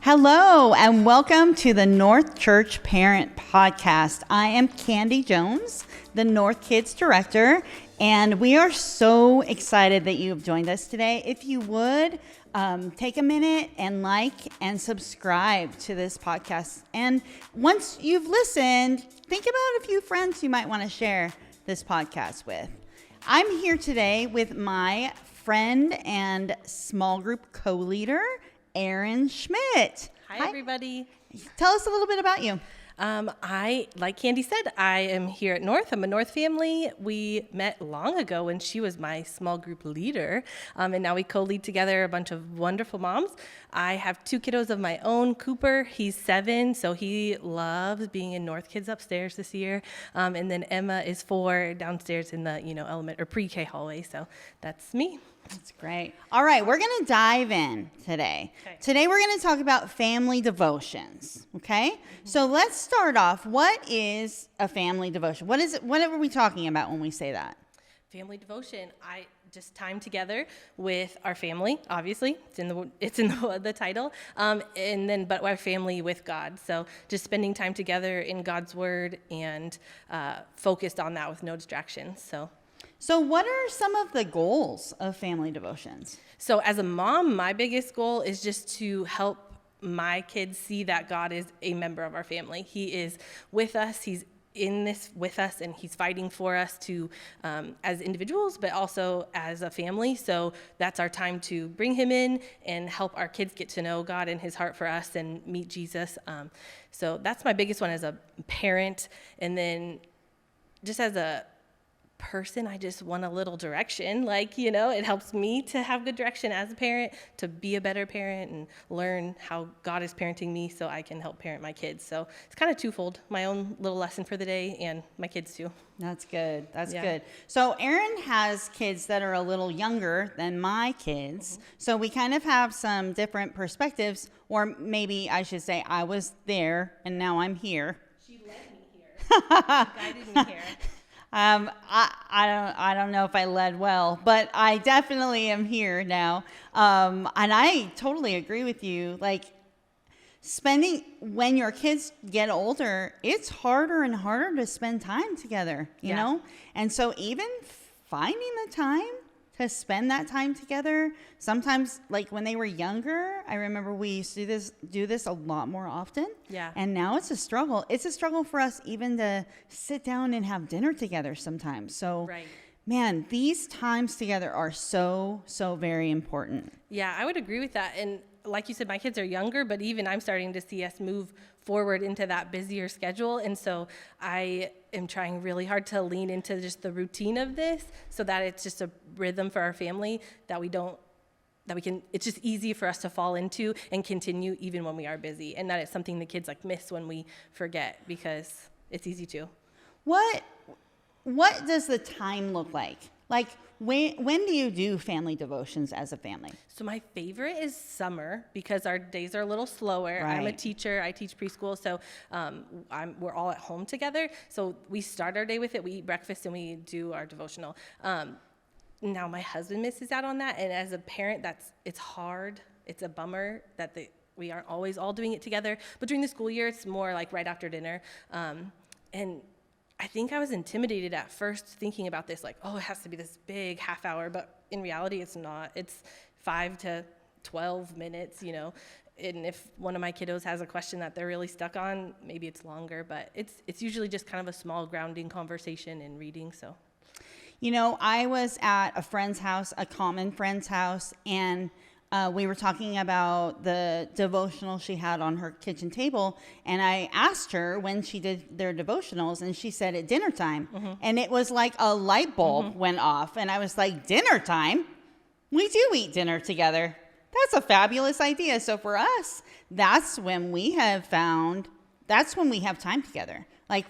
Hello, and welcome to the North Church Parent Podcast. I am Kandi Jones, the North Kids Director, and we are so excited that you have joined us today. If you would, take a minute and like and subscribe to this podcast. And once you've listened, think about a few friends you might want to share this podcast with. I'm here today with my friend and small group co-leader, Erin Schmidt. Hi, everybody. Tell us a little bit about you. Like Kandi said, I am here at North. I'm a North family. We met long ago when she was my small group leader, and now we co-lead together a bunch of wonderful moms. I have two kiddos of my own. Cooper, he's 7, so he loves being in North Kids upstairs this year, and then Emma is 4 downstairs in the element or pre-K hallway. So that's me. That's great. All right, we're going to dive in today. Okay. Today we're going to talk about family devotions, okay? Mm-hmm. So let's start off. What is a family devotion? What is it? What are we talking about when we say that? Family devotion, just time together with our family, obviously. It's in the title. But our family with God. So just spending time together in God's word and focused on that with no distractions. So what are some of the goals of family devotions? So as a mom, my biggest goal is just to help my kids see that God is a member of our family. He is with us. He's in this with us, and he's fighting for us to as individuals, but also as a family. So that's our time to bring him in and help our kids get to know God and his heart for us and meet Jesus. So that's my biggest one as a parent. And then just as a person, I just want a little direction. It helps me to have good direction as a parent, to be a better parent and learn how God is parenting me so I can help parent my kids. So it's kind of twofold, my own little lesson for the day and my kids too. That's good. That's good. So Erin has kids that are a little younger than my kids. Mm-hmm. So we kind of have some different perspectives, or maybe I should say I was there and now I'm here. She led me here. She guided me here. I don't know if I led well, but I definitely am here now. And I totally agree with you. When your kids get older, it's harder and harder to spend time together, you know? And so even finding the time to spend that time together, sometimes when they were younger, I remember we used to do this a lot more often. Yeah. And now it's a struggle. It's a struggle for us even to sit down and have dinner together sometimes. So, man, these times together are so, so very important. Yeah, I would agree with that. And like you said, my kids are younger, but even I'm starting to see us move forward into that busier schedule. And so I am trying really hard to lean into just the routine of this so that it's just a rhythm for our family it's just easy for us to fall into and continue even when we are busy. And that it's something the kids miss when we forget, because it's easy to. What does the time look like? When do you do family devotions as a family? So my favorite is summer, because our days are a little slower. Right. I'm a teacher. I teach preschool, so we're all at home together. So we start our day with it. We eat breakfast and we do our devotional. Now my husband misses out on that, and as a parent, it's hard. It's a bummer that we aren't always all doing it together. But during the school year, it's more right after dinner, and I think I was intimidated at first thinking about this, it has to be this big half hour, but in reality, it's not. It's 5 to 12 minutes, and if one of my kiddos has a question that they're really stuck on, maybe it's longer, but it's usually just kind of a small grounding conversation and reading, so. I was at a friend's house, a common friend's house, and we were talking about the devotional she had on her kitchen table, and I asked her when she did their devotionals, and she said at dinner time. Mm-hmm. And it was like a light bulb went off, and I was like, dinner time? We do eat dinner together. That's a fabulous idea. So for us, that's when we have time together.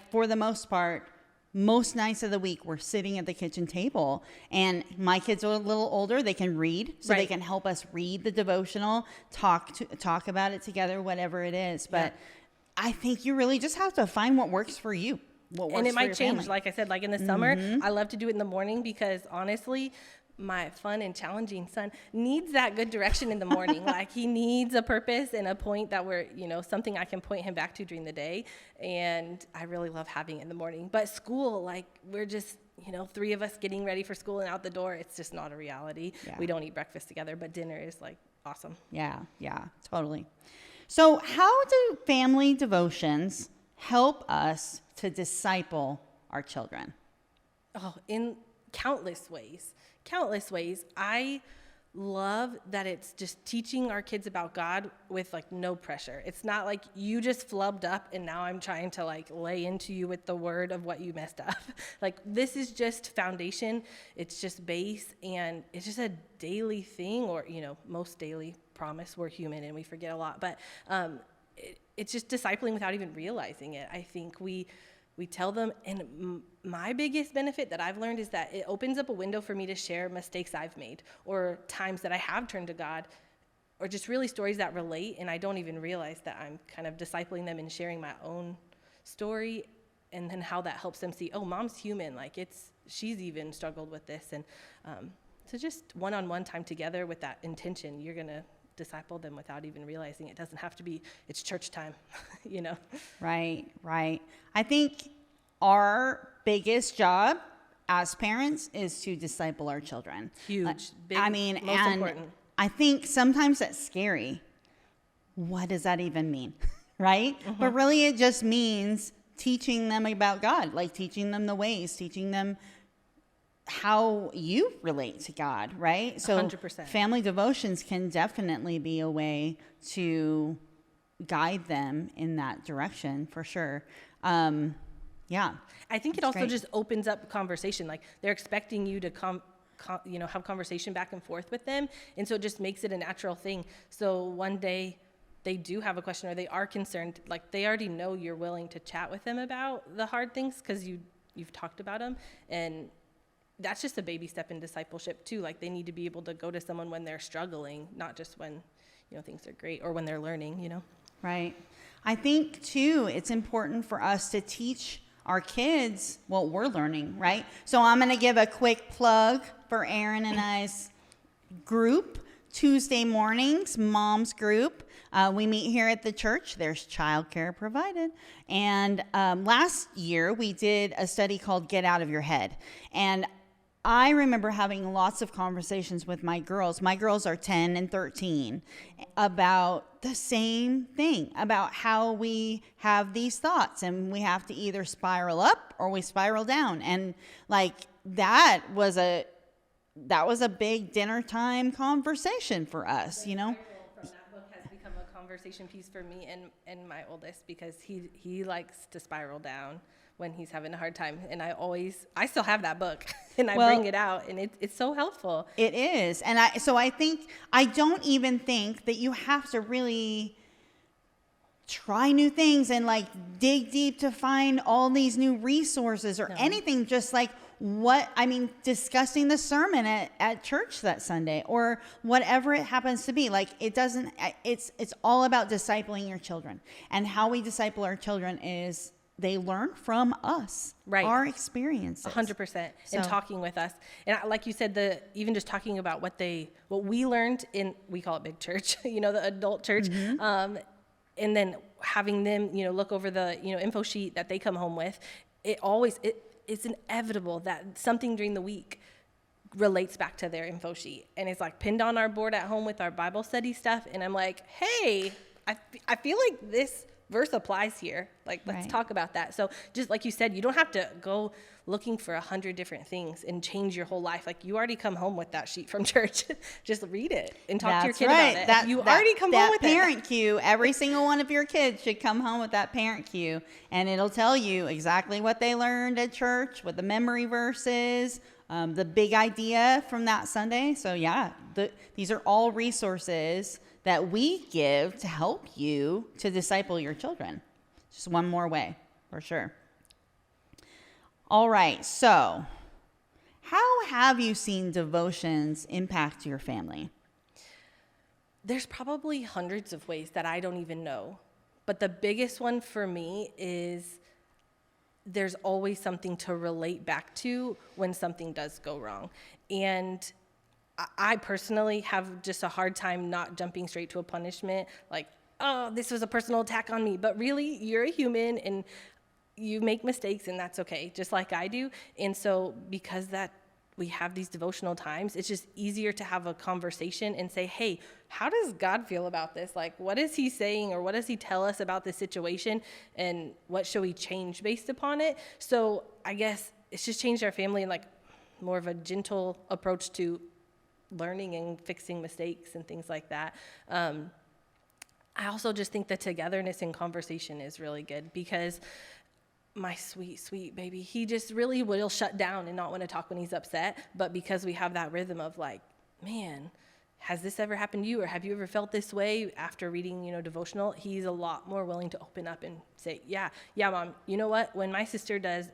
For the most part, most nights of the week, we're sitting at the kitchen table, and my kids are a little older. They can read, so they can help us read the devotional, talk about it together, whatever it is. But I think you really just have to find what works for you. And it might change, like I said, in the summer, I love to do it in the morning because honestly, my fun and challenging son needs that good direction in the morning. Like, he needs a purpose and a point that we're, something I can point him back to during the day. And I really love having it in the morning. But school, like, we're just, 3 of us getting ready for school and out the door. It's just not a reality. Yeah. We don't eat breakfast together, but dinner is like awesome. Yeah, totally. So how do family devotions help us to disciple our children? Oh, in countless ways. I love that it's just teaching our kids about God with like no pressure. It's not like you just flubbed up and now I'm trying to like lay into you with the word of what you messed up. Like, this is just foundation. It's just base, and it's just a daily thing, or, most daily. Promise, we're human and we forget a lot, but it's just discipling without even realizing it. I think we tell them, and my biggest benefit that I've learned is that it opens up a window for me to share mistakes I've made, or times that I have turned to God, or just really stories that relate, and I don't even realize that I'm kind of discipling them and sharing my own story, and then how that helps them see, oh, mom's human, like she's even struggled with this. And so just one-on-one time together with that intention, you're going to disciple them without even realizing. It doesn't have to be, it's church time, Right. I think our biggest job as parents is to disciple our children. Huge, big, most important. I think sometimes that's scary. What does that even mean? Right? Mm-hmm. But really it just means teaching them about God, like teaching them the ways, teaching them how you relate to God, right? So 100%. Family devotions can definitely be a way to guide them in that direction, for sure. Yeah. I think it also just opens up conversation. Like, they're expecting you to have conversation back and forth with them. And so it just makes it a natural thing. So one day they do have a question or they are concerned, like, they already know you're willing to chat with them about the hard things because you've talked about them. And that's just a baby step in discipleship too. Like, they need to be able to go to someone when they're struggling, not just when, things are great or when they're learning, Right. I think too, it's important for us to teach our kids what we're learning, right? So I'm going to give a quick plug for Erin and I's group, Tuesday mornings, mom's group. We meet here at the church. There's childcare provided. And last year we did a study called Get Out of Your Head. And I remember having lots of conversations with my girls. My girls are 10 and 13 about the same thing, about how we have these thoughts and we have to either spiral up or we spiral down. And like, that was a big dinner time conversation for us, From that book has become a conversation piece for me and my oldest, because he likes to spiral down when he's having a hard time. And I still have that book and I bring it out, and it's so helpful. It is. And I don't even think that you have to really try new things and like dig deep to find all these new resources or anything, just like discussing the sermon at church that Sunday or whatever it happens to be. Like, it's all about discipling your children, and how we disciple our children is they learn from us, right? Our experiences, 100%, and talking with us. And like you said, even just talking about what we learned we call it big church, the adult church, mm-hmm. And then having them, look over the info sheet that they come home with. It's inevitable that something during the week relates back to their info sheet, and it's like pinned on our board at home with our Bible study stuff. And I'm like, hey, I feel like this verse applies here. Like, let's talk about that. So just like you said, you don't have to go looking for 100 different things and change your whole life. Like, you already come home with that sheet from church. Just read it and talk to your kid about it. You already come home with that parent cue. Every single one of your kids should come home with that parent cue, and it'll tell you exactly what they learned at church, what the memory verse is, the big idea from that Sunday. So yeah, these are all resources that we give to help you to disciple your children. Just one more way, for sure. All right, so how have you seen devotions impact your family? There's probably hundreds of ways that I don't even know. But the biggest one for me is there's always something to relate back to when something does go wrong. And I personally have just a hard time not jumping straight to a punishment, like, oh, this was a personal attack on me. But really, you're a human, and you make mistakes, and that's okay, just like I do. And so because that we have these devotional times, it's just easier to have a conversation and say, hey, how does God feel about this? Like, what is he saying, or what does he tell us about this situation, and what should we change based upon it? So I guess it's just changed our family in like more of a gentle approach to learning and fixing mistakes and things like that. I also just think the togetherness in conversation is really good, because my sweet, sweet baby, he just really will shut down and not want to talk when he's upset. But because we have that rhythm of like, man, has this ever happened to you? Or have you ever felt this way after reading, devotional? He's a lot more willing to open up and say, yeah, Mom, you know what? When my sister does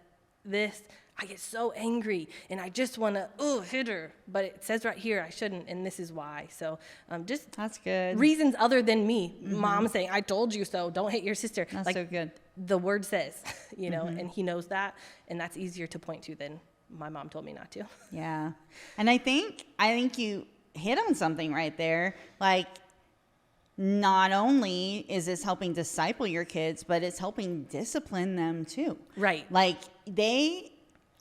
this, I get so angry, and I just want to hit her, but it says right here I shouldn't, and this is why. So just that's good. Reasons other than me, Mom saying, I told you so, don't hit your sister. That's like, so good. The word says, and he knows that, and that's easier to point to than my mom told me not to. Yeah. And I think you hit on something right there. Like, not only is this helping disciple your kids, but it's helping discipline them too. Right. Like,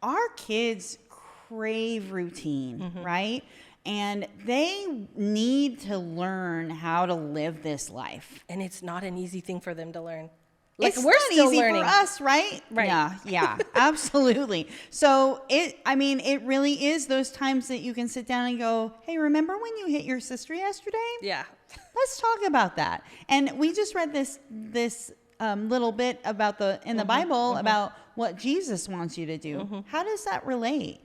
our kids crave routine, right? And they need to learn how to live this life. And it's not an easy thing for them to learn. Like, It's we're not still easy learning for us, right? Right. Yeah, absolutely. So it really is those times that you can sit down and go, hey, remember when you hit your sister yesterday? Yeah. Let's talk about that. And we just read this little bit about in the Bible about what Jesus wants you to do. How does that relate?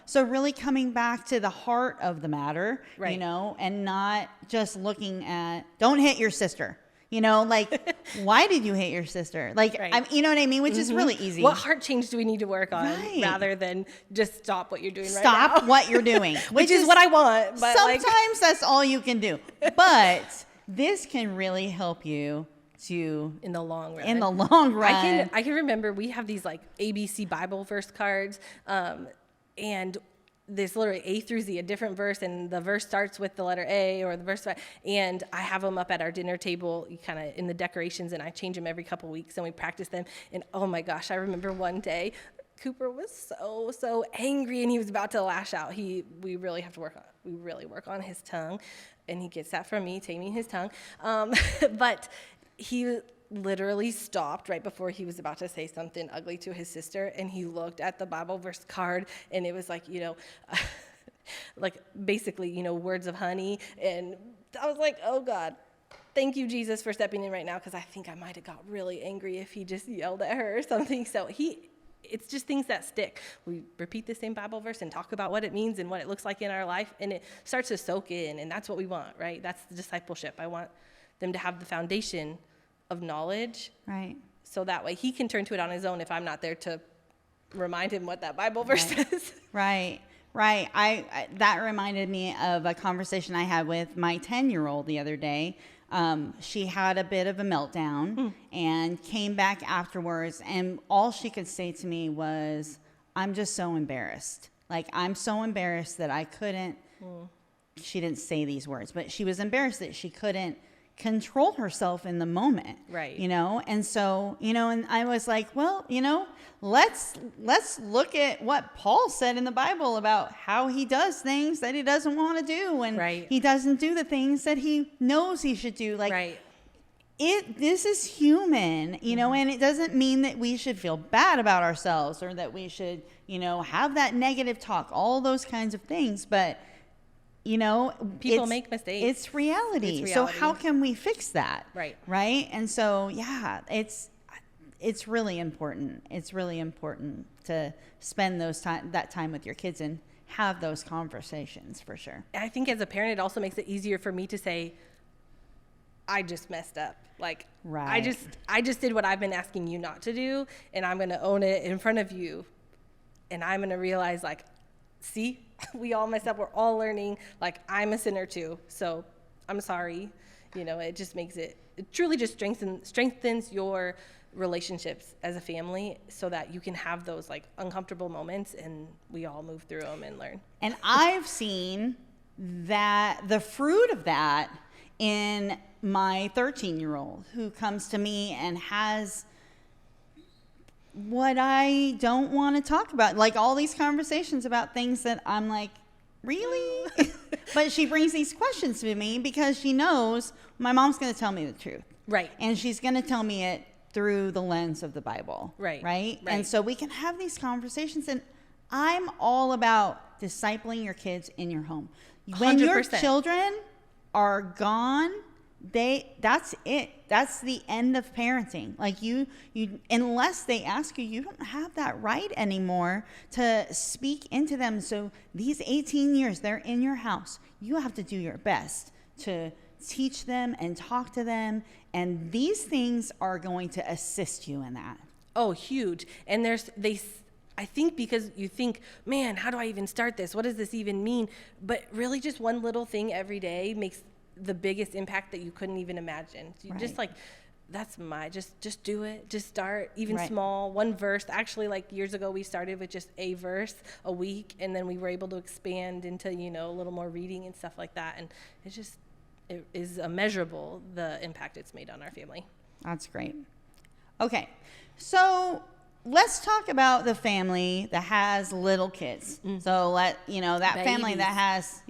So really coming back to the heart of the matter, right. And not just looking at, don't hit your sister. Like, why did you hate your sister? Like, right. You know what I mean? Which is really easy. What heart change do we need to work on, rather than just stop what you're doing right now? Stop what you're doing. Which is what I want. But sometimes that's all you can do. But this can really help you in the long run. I can remember we have these like ABC Bible verse cards, and there's literally A through Z, a different verse, and the verse starts with the letter A or the verse, and I have them up at our dinner table, kind of in the decorations, and I change them every couple weeks, and we practice them. And oh my gosh, I remember one day Cooper was so angry, and he was about to lash out. We really work on his tongue, and he gets that from me, taming his tongue. But he literally stopped right before he was about to say something ugly to his sister, and he looked at the Bible verse card, and it was like, like basically, words of honey. And I was like, oh God, thank you, Jesus, for stepping in right now, because I think I might have got really angry if he just yelled at her or something. So it's just things that stick. We repeat the same Bible verse and talk about what it means and what it looks like in our life, and it starts to soak in, and that's what we want, right? That's the discipleship. I want them to have the foundation of knowledge, right? So that way he can turn to it on his own if I'm not there to remind him what that Bible verse says. Right. I that reminded me of a conversation I had with my 10-year-old the other day. She had a bit of a meltdown and came back afterwards, and all she could say to me was, I'm just so embarrassed. Like, I'm so embarrassed that I couldn't, she didn't say these words, but she was embarrassed that she couldn't control herself in the moment. Right. And so, and I was like, well, let's look at what Paul said in the Bible about how he does things that he doesn't want to do, and he doesn't do the things that he knows he should do. Like, this is human, and it doesn't mean that we should feel bad about ourselves or that we should, have that negative talk, all those kinds of things. But people make mistakes. It's reality. So how can we fix that? Right. And so, it's really important. It's really important to spend that time with your kids and have those conversations, for sure. I think as a parent, it also makes it easier for me to say, I just messed up. Like, I just did what I've been asking you not to do, and I'm going to own it in front of you. And I'm going to realize, like, see, we all mess up. We're all learning. Like, I'm a sinner too. So I'm sorry. It just makes it truly just strengthens your relationships as a family, so that you can have those like uncomfortable moments, and we all move through them and learn. And I've seen that the fruit of that in my 13-year-old who comes to me and has what I don't want to talk about, like all these conversations about things that I'm like, really? But she brings these questions to me because she knows my mom's going to tell me the truth. Right. And she's going to tell me it through the lens of the Bible. Right. Right? Right. And so we can have these conversations, and I'm all about discipling your kids in your home. When 100%. your children are gone, that's it. That's the end of parenting. Like you unless they ask you, you don't have that right anymore to speak into them. So these 18 years they're in your house, you have to do your best to teach them and talk to them, and these things are going to assist you in that. Oh, huge. And I think because you think, man, how do I even start this? What does this even mean? But really just one little thing every day makes the biggest impact that you couldn't even imagine. So you just like, that's just do it. Just start even small, one verse. Actually, like years ago, we started with just a verse a week, and then we were able to expand into, a little more reading and stuff like that. And it is immeasurable, the impact it's made on our family. That's great. Okay. So let's talk about the family that has little kids. So that Babies. family that has,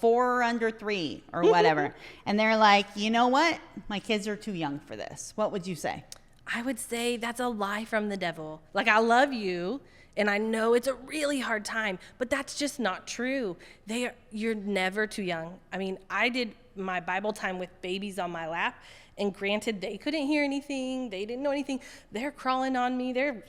4 under 3 or whatever. And they're like, you know what? My kids are too young for this. What would you say? I would say that's a lie from the devil. Like, I love you, and I know it's a really hard time, but that's just not true. You're never too young. I mean, I did my Bible time with babies on my lap, and granted, they couldn't hear anything. They didn't know anything. They're crawling on me. They're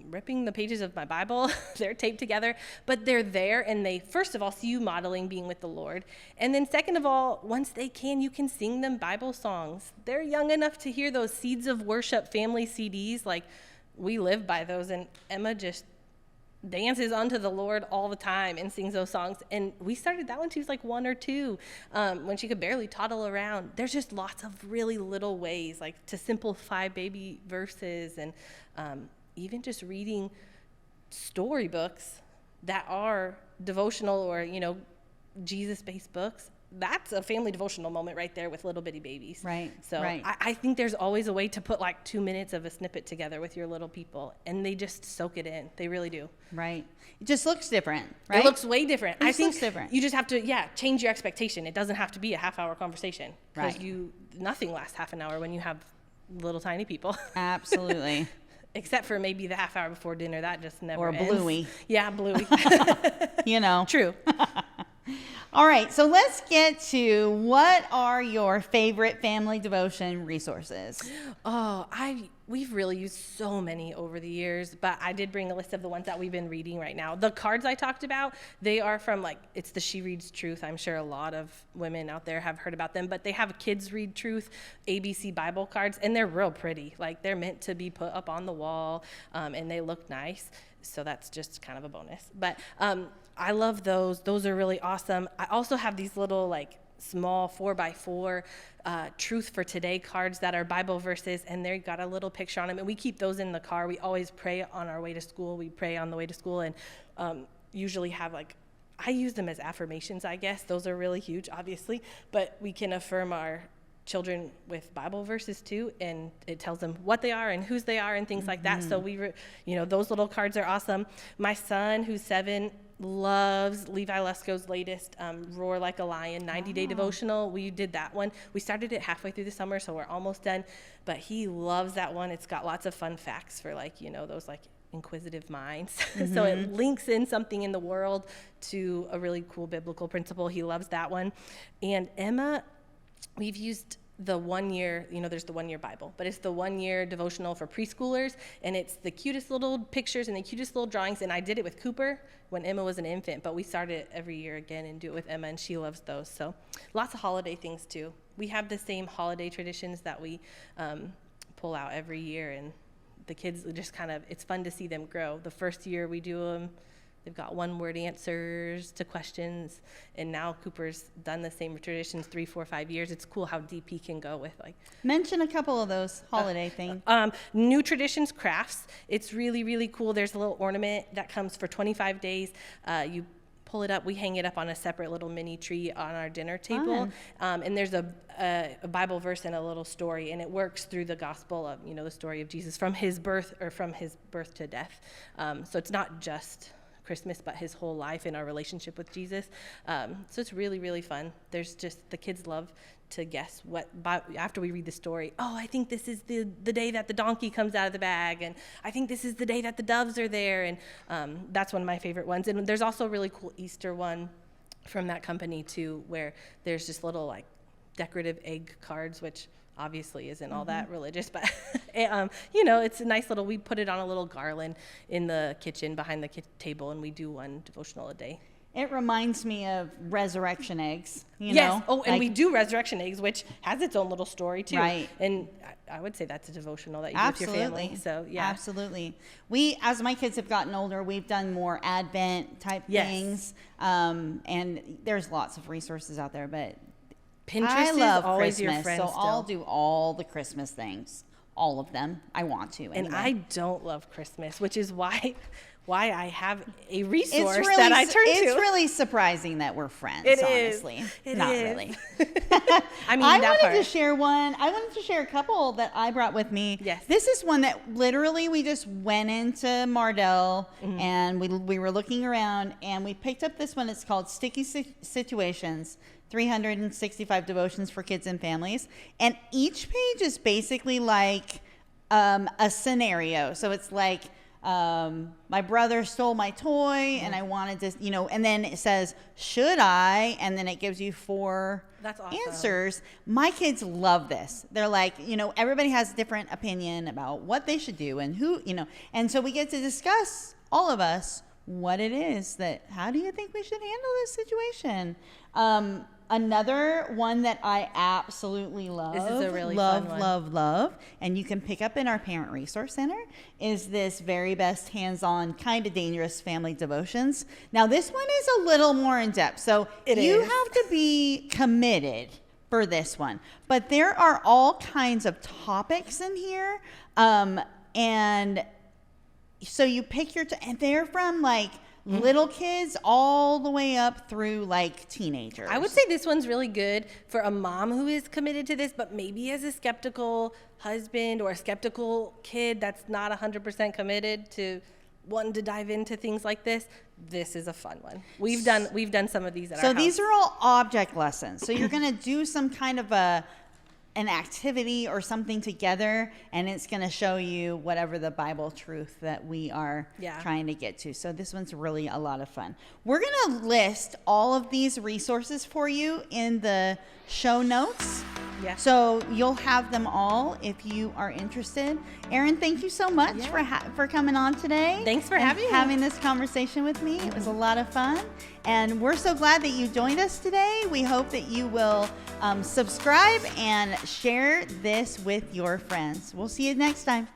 ripping the pages of my Bible. They're taped together, but they're there, and they, first of all, see you modeling being with the Lord. And then second of all, once you can sing them Bible songs. They're young enough to hear those Seeds of Worship family CDs. Like, we live by those, and Emma just dances unto the Lord all the time and sings those songs. And we started that when she was like 1 or 2, when she could barely toddle around. There's just lots of really little ways, like, to simplify baby verses, and even just reading storybooks that are devotional or, Jesus-based books. That's a family devotional moment right there with little bitty babies. Right. So right. I think there's always a way to put like 2 minutes of a snippet together with your little people, and they just soak it in. They really do. Right. It just looks different, right? It looks way different. I think looks different. You just have to, change your expectation. It doesn't have to be a half-hour conversation, because Right. nothing lasts half an hour when you have little tiny people. Absolutely. Except for maybe the half hour before dinner. That just never Or ends. Bluey. Yeah, Bluey. True. True. All right, so let's get to what are your favorite family devotion resources? Oh, we've really used so many over the years, but I did bring a list of the ones that we've been reading right now. The cards I talked about, they are from it's the She Reads Truth. I'm sure a lot of women out there have heard about them, but they have Kids Read Truth, ABC Bible cards, and they're real pretty. Like, they're meant to be put up on the wall, and they look nice. So that's just kind of a bonus. But I love those. Those are really awesome. I also have these little small 4x4 Truth for Today cards that are Bible verses, and they got a little picture on them. And we keep those in the car. We always pray on our way to school. We pray on the way to school, and usually have I use them as affirmations, I guess. Those are really huge, obviously. But we can affirm our children with Bible verses too, and it tells them what they are and whose they are and things like that. So those little cards are awesome. My son, who's 7, loves Levi Lusko's latest Roar Like a Lion 90-day devotional. We did that one. We started it halfway through the summer, so we're almost done, but he loves that one. It's got lots of fun facts for those inquisitive minds. So it links in something in the world to a really cool biblical principle. He loves that one. And Emma, we've used the 1 year, there's the 1 year Bible, but it's the 1 year devotional for preschoolers, and it's the cutest little pictures and the cutest little drawings. And I did it with Cooper when Emma was an infant, but we start it every year again and do it with Emma, and she loves those. So lots of holiday things too. We have the same holiday traditions that we pull out every year, and the kids just it's fun to see them grow. The first year we do them, they've got 1-word answers to questions, and now Cooper's done the same traditions 3, 4, 5 years. It's cool how deep he can go with Mention a couple of those holiday things. New Traditions Crafts. It's really, really cool. There's a little ornament that comes for 25 days. You pull it up. We hang it up on a separate little mini tree on our dinner table. And there's a Bible verse and a little story, and it works through the gospel of, the story of Jesus from his birth to death. So it's not just Christmas, but his whole life and our relationship with Jesus. So it's really, really fun. There's just, the kids love to guess after we read the story. Oh, I think this is the day that the donkey comes out of the bag, and I think this is the day that the doves are there, and that's one of my favorite ones. And there's also a really cool Easter one from that company too, where there's just little like decorative egg cards, which obviously isn't all that religious, but it's a nice little, we put it on a little garland in the kitchen behind the table, and we do one devotional a day. It reminds me of resurrection eggs, Yes. Oh, and we do resurrection eggs, which has its own little story too. Right. And I would say that's a devotional that you do with your family. So yeah. Absolutely. We, as my kids have gotten older, we've done more Advent type things. And there's lots of resources out there, but Pinterest I love is always Christmas, your friend. so still. I'll do all the Christmas things, all of them. I want to, anyway. And I don't love Christmas, which is why I have a resource that I turn to. It's really surprising that we're friends, honestly. Not really. I mean, I wanted to share one. I wanted to share a couple that I brought with me. Yes. This is one that literally we just went into Mardell and we were looking around and we picked up this one. It's called Sticky Situations, 365 Devotions for Kids and Families. And each page is basically like a scenario. So it's like, my brother stole my toy and I wanted to, and then it says, should I? And then it gives you 4 That's awesome. answers. My kids love this. They're like, everybody has a different opinion about what they should do and who, and so we get to discuss, all of us, what it is how do you think we should handle this situation? Another one that I absolutely love, this is a really fun one. love, and you can pick up in our Parent Resource Center, is this Very Best Hands-On Kind of Dangerous Family Devotions. Now, this one is a little more in-depth, so you have to be committed for this one. But there are all kinds of topics in here, and so you pick and they're from like little kids all the way up through like teenagers. I would say this one's really good for a mom who is committed to this, but maybe as a skeptical husband or a skeptical kid that's not 100% committed to wanting to dive into things like this. This is a fun one. We've done some of these at our house. So these are all object lessons. So you're going to do some kind of an activity or something together, and it's going to show you whatever the Bible truth that we are trying to get to. So this one's really a lot of fun. We're going to list all of these resources for you in the show notes. Yeah. So you'll have them all if you are interested. Erin, thank you so much for coming on today. Thanks for having this conversation with me. It was a lot of fun. And we're so glad that you joined us today. We hope that you will subscribe and share this with your friends. We'll see you next time.